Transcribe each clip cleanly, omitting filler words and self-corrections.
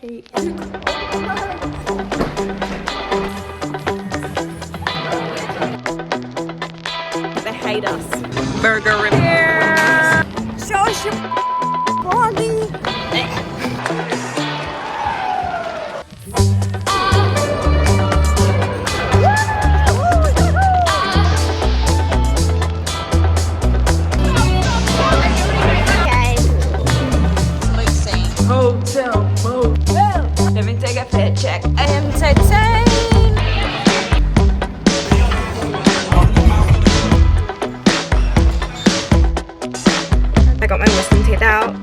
Hey. They hate us. Burger repair. Show us your body. Hotel mode. Let me take a fit check. I am entertained. I got my wisdom teeth out.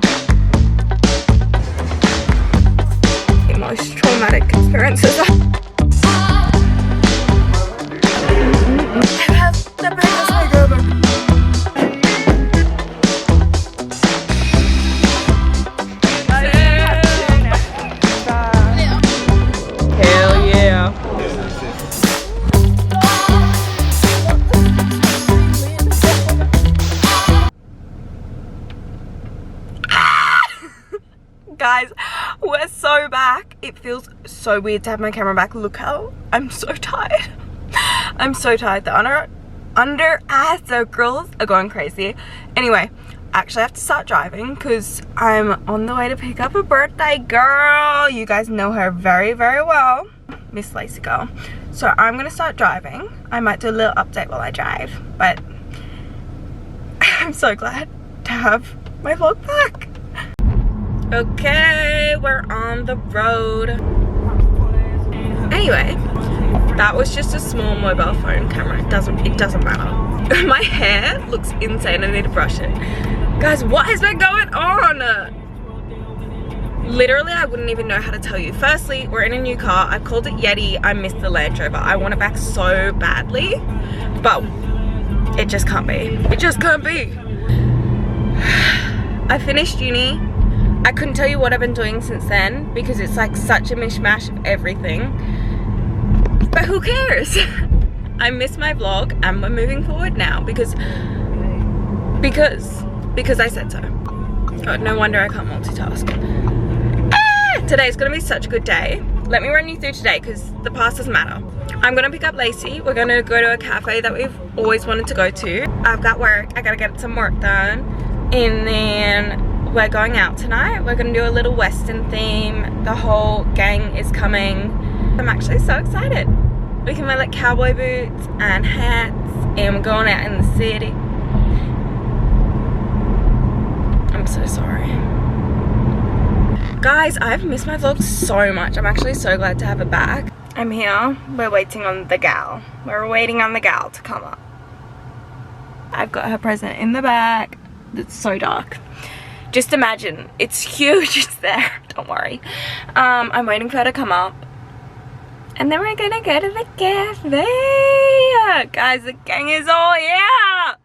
The most traumatic experiences. I have the biggest makeover. Hell yeah. Guys, we're so back. It feels so weird to have my camera back. Look how I'm so tired. I'm so tired. The under eye circles are going crazy. Anyway, I actually have to start driving because I'm on the way to pick up a birthday girl. You guys know her very, very well. Miss Lacey girl. So I'm gonna start driving. I might do a little update while I drive, but I'm so glad to have my vlog back. Okay, we're on the road. Anyway, that was just a small mobile phone camera. It doesn't matter. My hair looks insane. I need to brush it. Guys, what has been going on? Literally, I wouldn't even know how to tell you. Firstly, we're in a new car. I called it Yeti. I missed the Land Rover. I want it back so badly, but it just can't be. It just can't be. I finished uni. I couldn't tell you what I've been doing since then because it's like such a mishmash of everything. But who cares? I miss my vlog and we're moving forward now because I said so. Oh, no wonder I can't multitask. Today's gonna be such a good day. Let me run you through today because the past doesn't matter. I'm gonna pick up Lacey. We're gonna go to a cafe that we've always wanted to go to. I've got work. I gotta get some work done. And then we're going out tonight. We're gonna do a little Western theme. The whole gang is coming. I'm actually so excited. We can wear like cowboy boots and hats and we're going out in the city. I'm so sorry. Guys, I've missed my vlog so much. I'm actually so glad to have it back. I'm here. We're waiting on the gal. We're waiting on the gal to come up. I've got her present in the back. It's so dark. Just imagine, it's huge, it's there, don't worry. I'm waiting for her to come up. And then we're gonna go to the cafe. Guys, the gang is all here.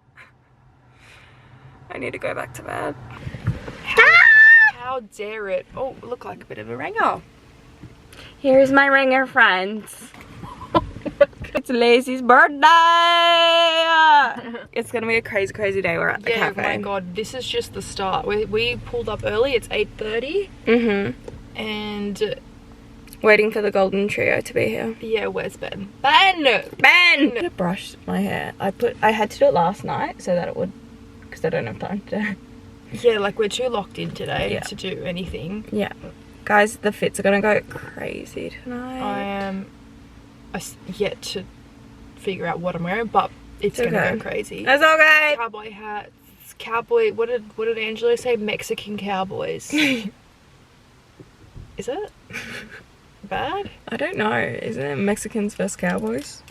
I need to go back to bed. How dare it? Oh, look like a bit of a ringer. Here's my ringer, friends. It's Lacey's birthday. It's gonna be a crazy, crazy day. We're at the cafe. Oh my god, this is just the start. We pulled up early. It's 8:30. And waiting for the golden trio to be here. yeah, where's Ben? Ben! I should have brushed my hair. I had to do it last night so that it would, because I don't have time today. Yeah, like we're too locked in today to do anything. Yeah, guys, the fits are gonna go crazy tonight. I am yet to figure out what I'm wearing, but it's gonna go crazy. That's okay. Cowboy hats, cowboy. What did Angelo say? Mexican cowboys. Is it bad? I don't know. Isn't it Mexicans versus Cowboys?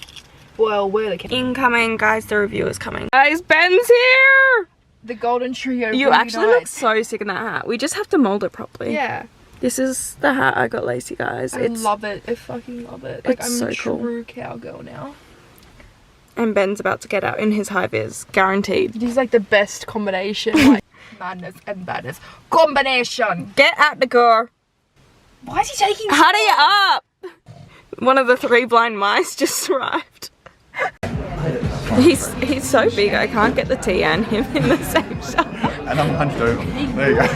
Well, we're the incoming, guys. The review is coming. Guys, Ben's here. The golden trio. You actually look so sick in that hat. We just have to mold it properly. Yeah. This is the hat I got Lacey, guys. I love it. I fucking love it. Like, I'm so a cool. true cowgirl now. And Ben's about to get out in his high vis, guaranteed. This is like the best combination. Like madness and badness. Combination. Get at the car. Why is he taking so Hurry long? up! One of the 3 blind mice just arrived. He's so big, I can't get the T and him in the same shot. And I'm hunched over. There you go.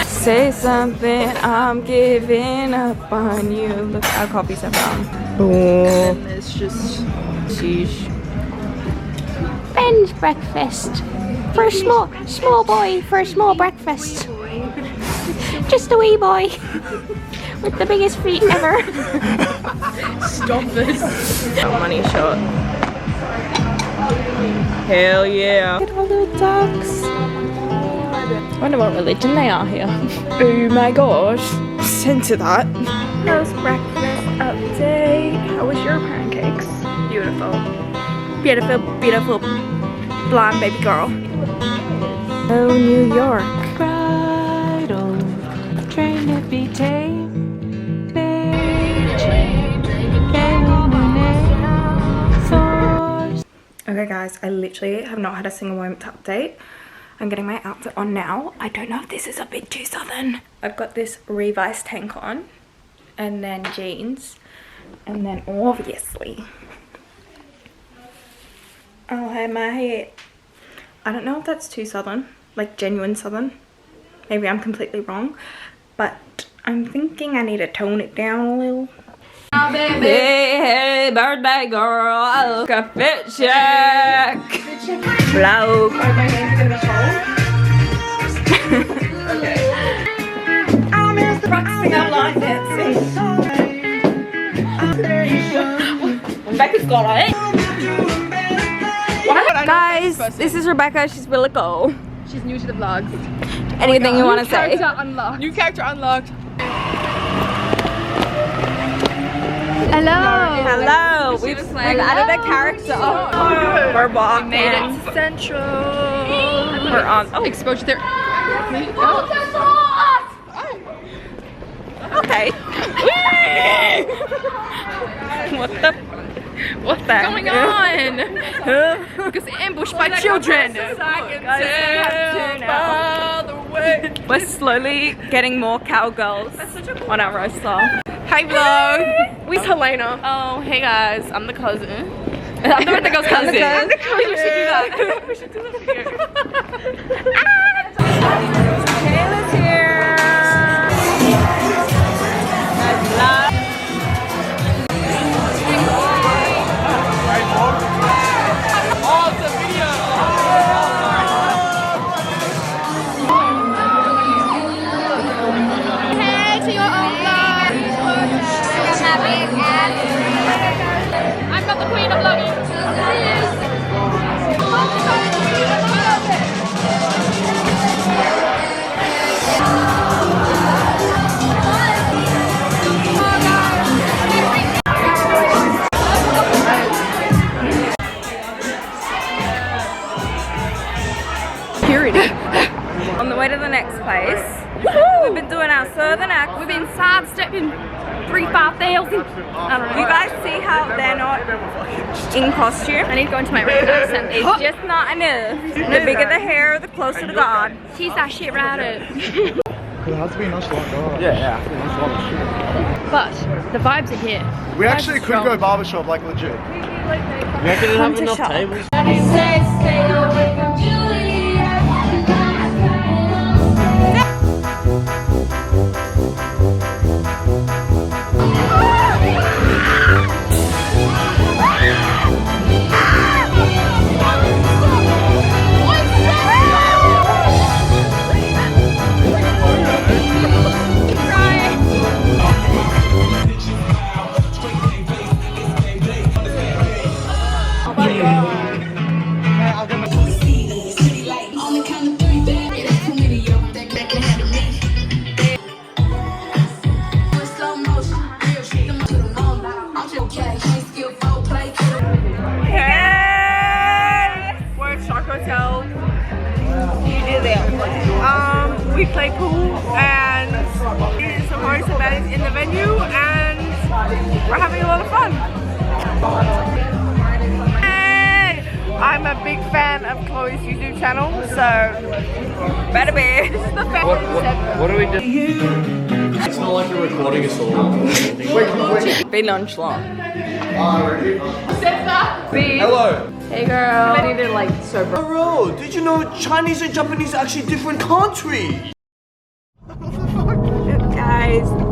Say something, I'm giving up on you. Look, our coffees are brown. And there's just sheesh. Ben's breakfast. For a small boy, for a small breakfast. Just a wee boy. With the biggest feet ever. Stop this. Money shot. Hell yeah. Look at all the ducks. I wonder what religion they are here. Oh my gosh. Send to that. How's breakfast update? How was your pancakes? Beautiful. Beautiful, beautiful blonde baby girl. Oh, New York. Bridle, train to be tame. Okay guys, I literally have not had a single moment to update. I'm getting my outfit on now. I don't know if this is a bit too southern. I've got this Revice tank on, and then jeans, and then obviously I'll have my hair. I don't know if that's too southern, like genuine southern. Maybe I'm completely wrong, but I'm thinking I need to tone it down a little. Hey, hey, birthday girl, look a fit check. Vlog. Okay. Practicing our line dancing. Rebecca's got it. Guys, this is Rebecca. She's really cool. She's new to the vlogs. Anything you want to say? Unlocked. New character unlocked. Hello. Hello. We've added a character. Oh, we're walking. Made it to Central. We're on. Oh, Exposure there. okay. What's that Going on? Because ambushed by children. We're slowly getting more cowgirls on our roster. Hi vlog. We's Helena. Oh, hey guys. I'm the cousin. I'm the birthday girl's cousin. I'm the cousin. We should do that. We should do that here. Taylor's here. I'm not the queen of vlogging. Purity. On the way to the next place. We've been doing our southern accent. We've been sidestepping 3-5,000. I don't know. You guys see how they're not in costume? I need to go into my regular accent. It's just not enough. The bigger the hair, the closer to God. She's that shit right up. It has to be nonchalant, God. Yeah, it has to be nonchalant. But the vibes are here. We actually could go barbershop, like legit. You reckon it'll have enough tables? We play pool and it's some horse that is in the venue and we're having a lot of fun. Hey! I'm a big fan of Chloe's YouTube channel, so better be. This is the fan. What do we do? It's not like we're recording a song. Be nonchalant. Hello. Hey girl. I need to like sober. Bro, did you know Chinese and Japanese are actually different countries?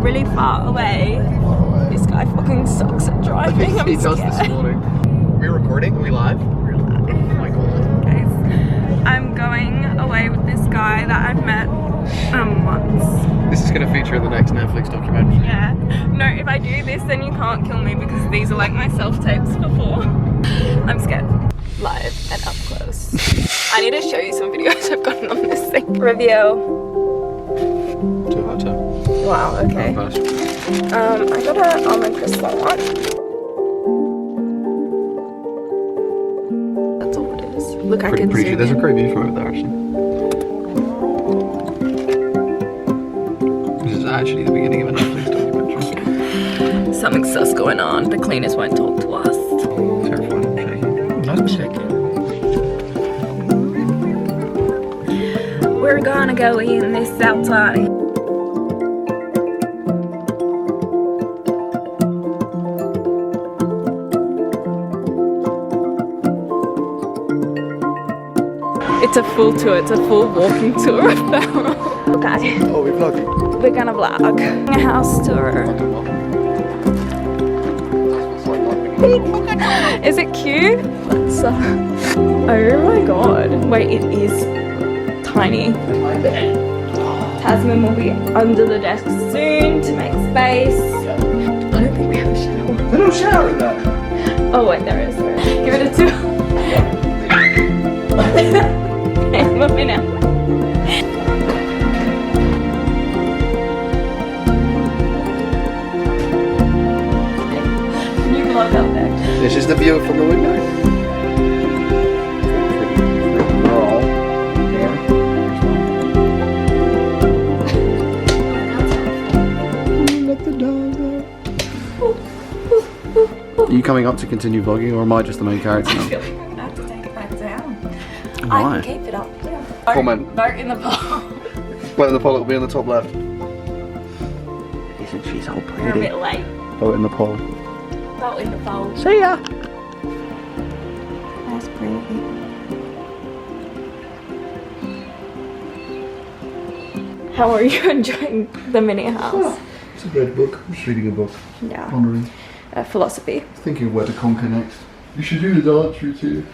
really far away. This guy fucking sucks at driving. I'm He does scared. this morning. We're recording? Are we live? We're live. Oh my god. Guys, I'm going away with this guy that I've met once. This is going to feature in the next Netflix documentary. Yeah. No, if I do this, then you can't kill me because these are like my self-tapes before. I'm scared. Live and up close. I need to show you some videos I've gotten on this thing. Review. 2 out of 10. Wow, okay. Not bad. I got an almond croissant one. That's all it is. Look, I can Pretty zoom sure there's a in. great view from over there actually. This is actually the beginning of a Netflix documentary. Something sus going on. The cleaners won't talk to us. Terrifying. I'm shaking. We're gonna go in this outside. It's a full tour, it's a full walking tour of Barrow. Okay, Oh, we're vlogging. we're gonna vlog a house tour. Is it cute? Let's, oh my god. Wait, it is tiny. Tasman will be under the desk soon to make space. I don't think we have a shower. There's no shower in that. Oh wait, there is. Give it a 2. Okay, moving now. Can you vlog out there? This is the view from the window. Let the dog out. Are you coming up to continue vlogging, or am I just the main character I now? feel like I'm gonna have to take it back down. I Why? can keep it up. Yeah. Comment. Vote in the poll. Whether the poll will be on the top left. Isn't she so We're a pretty? bit late. Vote in the poll. Vote in the poll. See ya. That's pretty. How are you enjoying the mini house? It's a great book. I'm just reading a book. Yeah. Pondering. Philosophy. Thinking of where to conquer next. You should do the dance routine.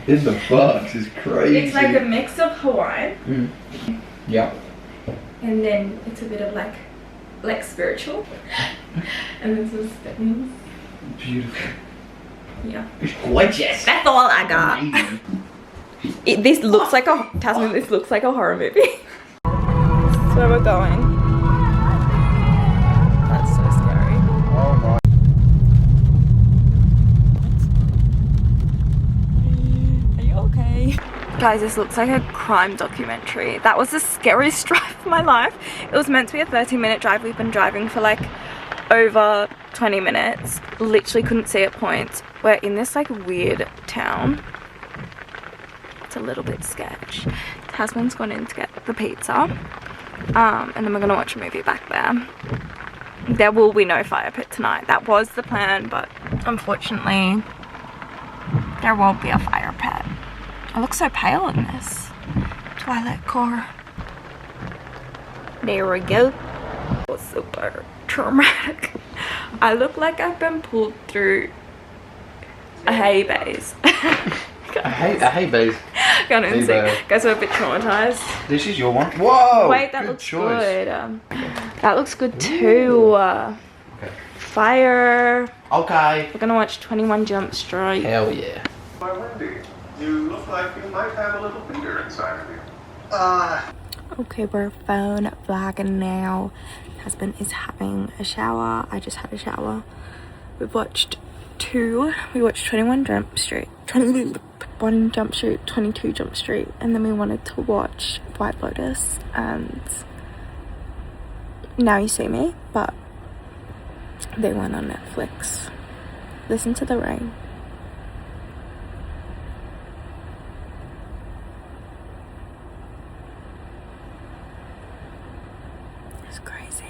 In the box is crazy. It's like a mix of Hawaiian Yeah. and then it's a bit of like spiritual and then some spins. Beautiful. Yeah. It's gorgeous. That's all I got. This looks like a Tasman. This looks like a horror movie. That's where we're going. That's so scary. Oh my. Are you okay? Guys, this looks like a crime documentary. That was the scariest drive of my life. It was meant to be a 30-minute drive. We've been driving for like over 20 minutes. Literally couldn't see at points. We're in this like weird town. It's a little bit sketch. Tasman's gone in to get the pizza. And then we're gonna watch a movie back there. There will be no fire pit tonight. That was the plan, but unfortunately there won't be a fire pit. I look so pale in this Twilight core. There we go. It was super traumatic. I look like I've been pulled through a hay base. I hate bays. Can't even Hey, see. babe. Guys, we're a bit traumatized. This is your one. Whoa! Wait, that good looks choice. good. That looks good too. Okay. Fire. Okay. We're gonna watch 21 Jump Street. Hell yeah. Why, Wendy, you look like you might have a little Peter inside of you. Okay, we're phone vlogging now. Husband is having a shower. I just had a shower. We've watched 2. We watched 21 Jump Street. 1 Jump Street, 22 Jump Street. And then we wanted to watch White Lotus. And Now You See Me. But they went on Netflix. Listen to the rain. It's crazy.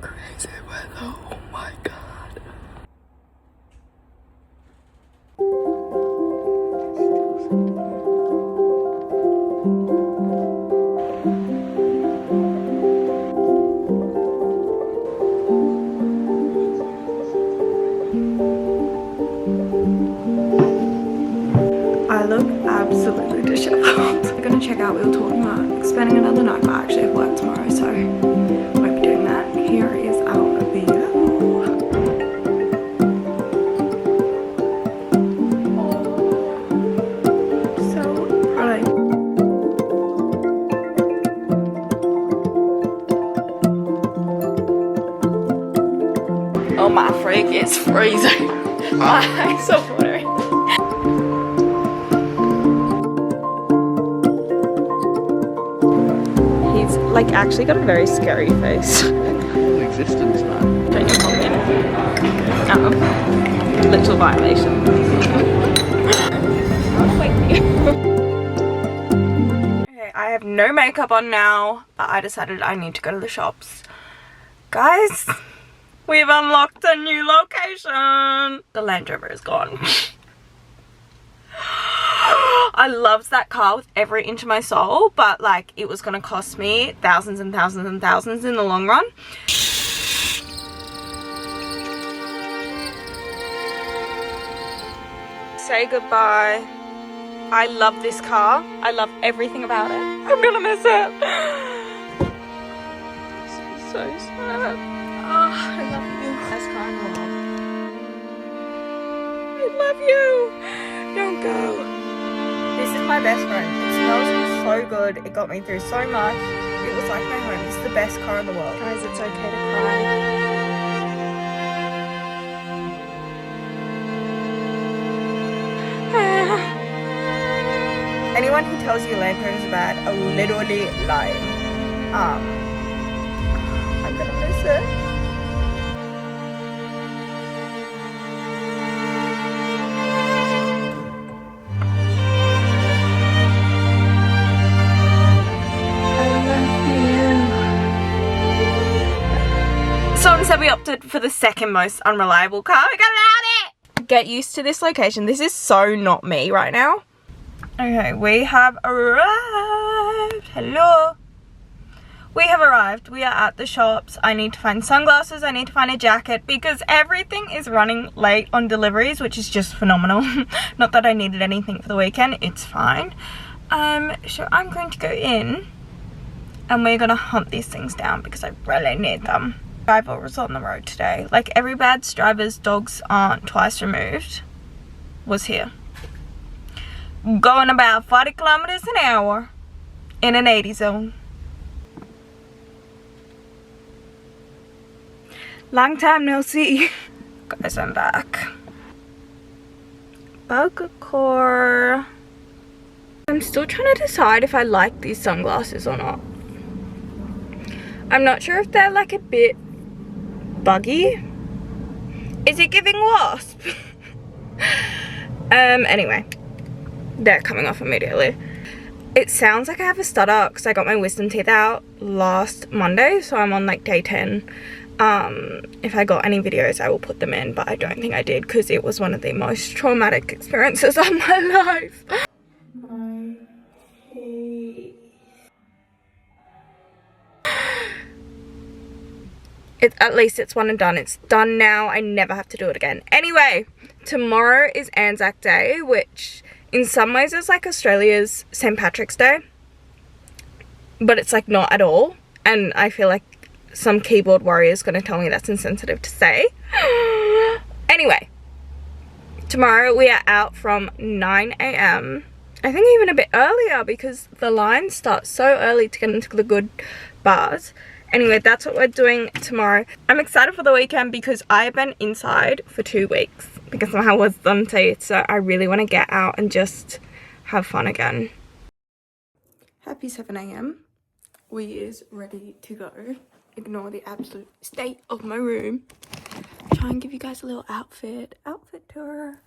Crazy weather. Oh my god. absolutely disheveled. We're gonna check out. We were talking about spending another night, but I actually have work tomorrow, so won't be doing that. Here is our view. Oh my freak, it's freezing. My eyes are watering. He's like actually got a very scary face. Existence, man. Don't you come in? Literal violation. Okay, I have no makeup on now, but I decided I need to go to the shops. Guys, we've unlocked a new location. The Land Rover is gone. I loved that car with every inch of my soul, but like it was gonna cost me thousands and thousands and thousands in the long run. Say goodbye. I love this car. I love everything about it. I'm gonna miss it. This is so sad. Oh, I love you. Best car in the world. I love you. Don't go. This is my best friend. It smells so good. It got me through so much. It was like my home. This is the best car in the world. Guys, it's okay to cry. Anyone who tells you Land Rovers are bad are literally lying. I'm gonna miss it. Someone said we opted for the second most unreliable car. We got it! Get used to this location. This is so not me right now. Okay, we have arrived. Hello. We have arrived. We are at the shops. I need to find sunglasses. I need to find a jacket because everything is running late on deliveries, which is just phenomenal. Not that I needed anything for the weekend. It's fine. So I'm going to go in and we're going to hunt these things down because I really need them. Driver was on the road today. Like every bad driver's dogs aren't twice removed was here. Going about 40 kilometers an hour in an 80 zone. Long time no see. Guys, I'm back. Burger core. I'm still trying to decide if I like these sunglasses or not. I'm not sure if they're like a bit buggy. Is it giving wasp? Anyway. They're coming off immediately. It sounds like I have a stutter because I got my wisdom teeth out last Monday, so I'm on like day 10. If I got any videos I will put them in, but I don't think I did because it was one of the most traumatic experiences of my life. At least it's one and done. It's done now. I never have to do it again. Anyway, tomorrow is Anzac Day, which in some ways it's like Australia's St. Patrick's Day, but it's like not at all. And I feel like some keyboard warrior is going to tell me that's insensitive to say. Anyway, tomorrow we are out from 9 AM. I think even a bit earlier because the line starts so early to get into the good bars. Anyway, that's what we're doing tomorrow. I'm excited for the weekend because I've been inside for 2 weeks because my wisdom teeth, so I really want to get out and just have fun again. Happy 7 AM. We is ready to go. Ignore the absolute state of my room. Try and give you guys a little outfit tour.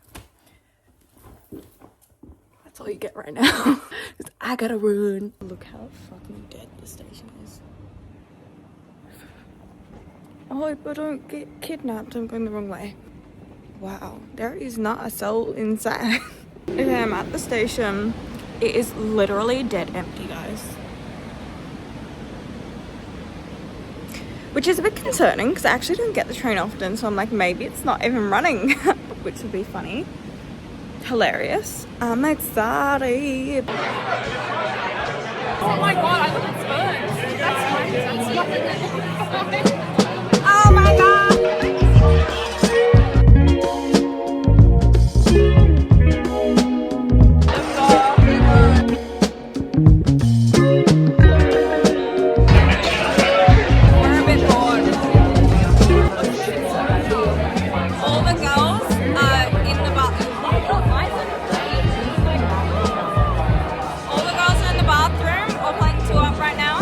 That's all you get right now. Because I gotta run. Look how fucking dead the station is. I hope I don't get kidnapped. I'm going the wrong way. Wow, there is not a soul inside. Okay, I'm at the station. It is literally dead empty, guys. Which is a bit concerning because I actually don't get the train often, so I'm like, maybe it's not even running, which would be funny. hilarious. I'm excited. Oh my god, I look at Spurs. That's Oh my god! We're a bit bored. All the girls are in the bathroom. All the girls are in the bathroom or playing 2-up right now.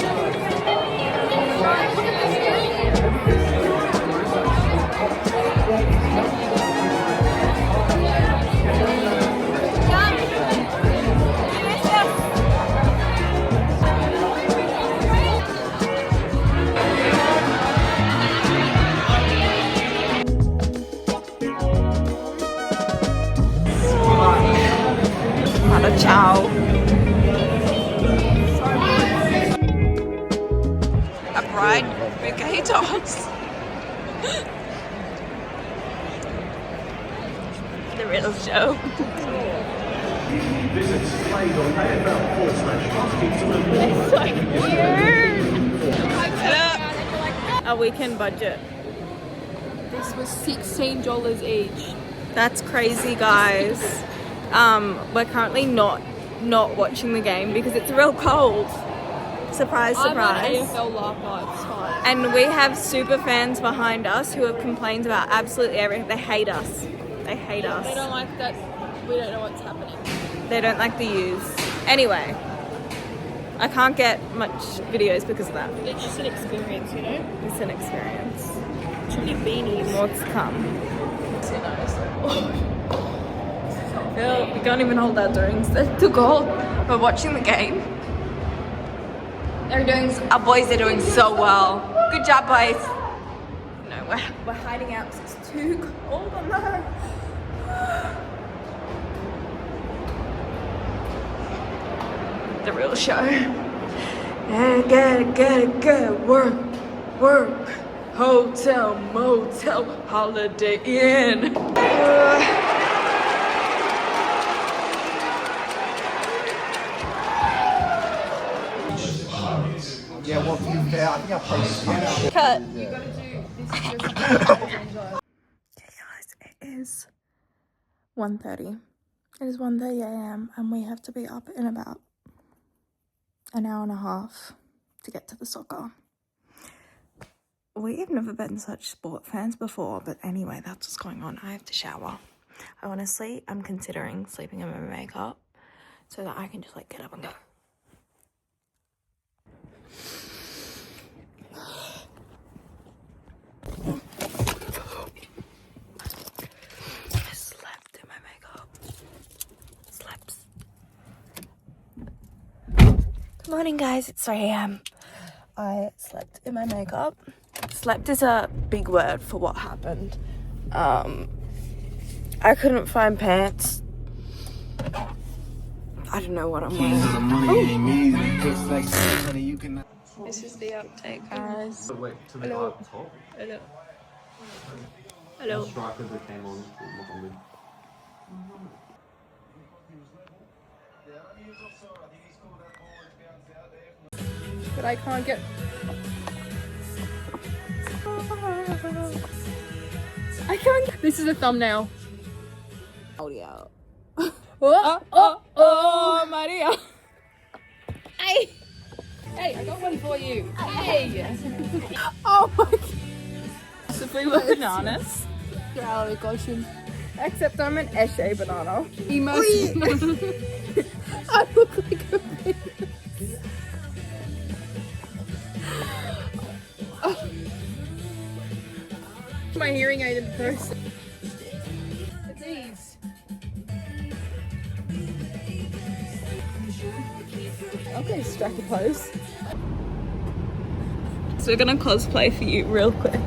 Ciao. A bride bouquet toss. The real show. A weekend budget. This was $16 each. That's crazy, guys. We're currently not watching the game because it's real cold. Surprise, I'm on surprise. AFL Live, it's fine. And we have super fans behind us who have complained about absolutely everything. They hate us. They hate us. They don't like that. We don't know what's happening. They don't like the use. Anyway, I can't get much videos because of that. It's just an experience, you know? It's an experience. Too many beanies. More to come. Well, we can't even hold our drinks. They're too cold. We're watching the game. Our boys are doing so well. Good job, boys. No, we're hiding out because it's too cold on there. The real show. And get work. Hotel, motel, Holiday Inn. Yeah, well, to be fair, I think I played Cut. You gotta do this. Okay, guys, it is 1:30. It is 1:30 a.m. and we have to be up in about an hour and a half to get to the soccer. We have never been such sport fans before, but anyway, that's what's going on. I have to shower. Honestly, I'm considering sleeping in my makeup so that I can just like get up and go. I slept in my makeup. Slept. Good morning, guys. It's 3 a.m. I slept in my makeup. Slept is a big word for what happened. I couldn't find pants. I don't know what I'm wearing. This is the update, guys. Hello. Hello. Hello. Strikers that came on. But I can't get. I can't. This is a thumbnail. Audio. Oh, Maria. Hey. Hey, I got one for you. Hey. Oh my god. So we were bananas. Reality question. Except I'm an Eshe banana. Emotional. I look like a penis. Oh. My hearing aid in person. It's these. Okay, strike a pose. So we're gonna cosplay for you real quick.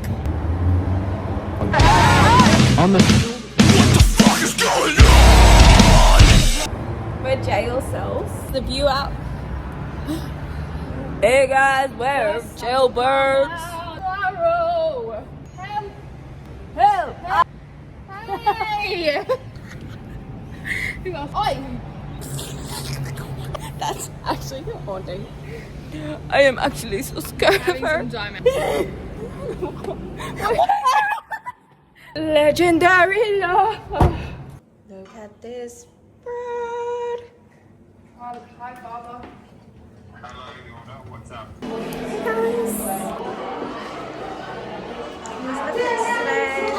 On the. We're jail cells. The view out. Hey guys, we're jailbirds. Tomorrow. Help. Help! Hey. Who else? Oi! That's actually haunting. I am actually so scared of Having her. some diamond. Legendary love. Look at this bird. Hi, Father. Hello, what's up?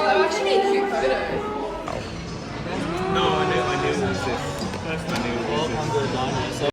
Oh, actually need cute photos. No, I knew it was this. I knew it was this.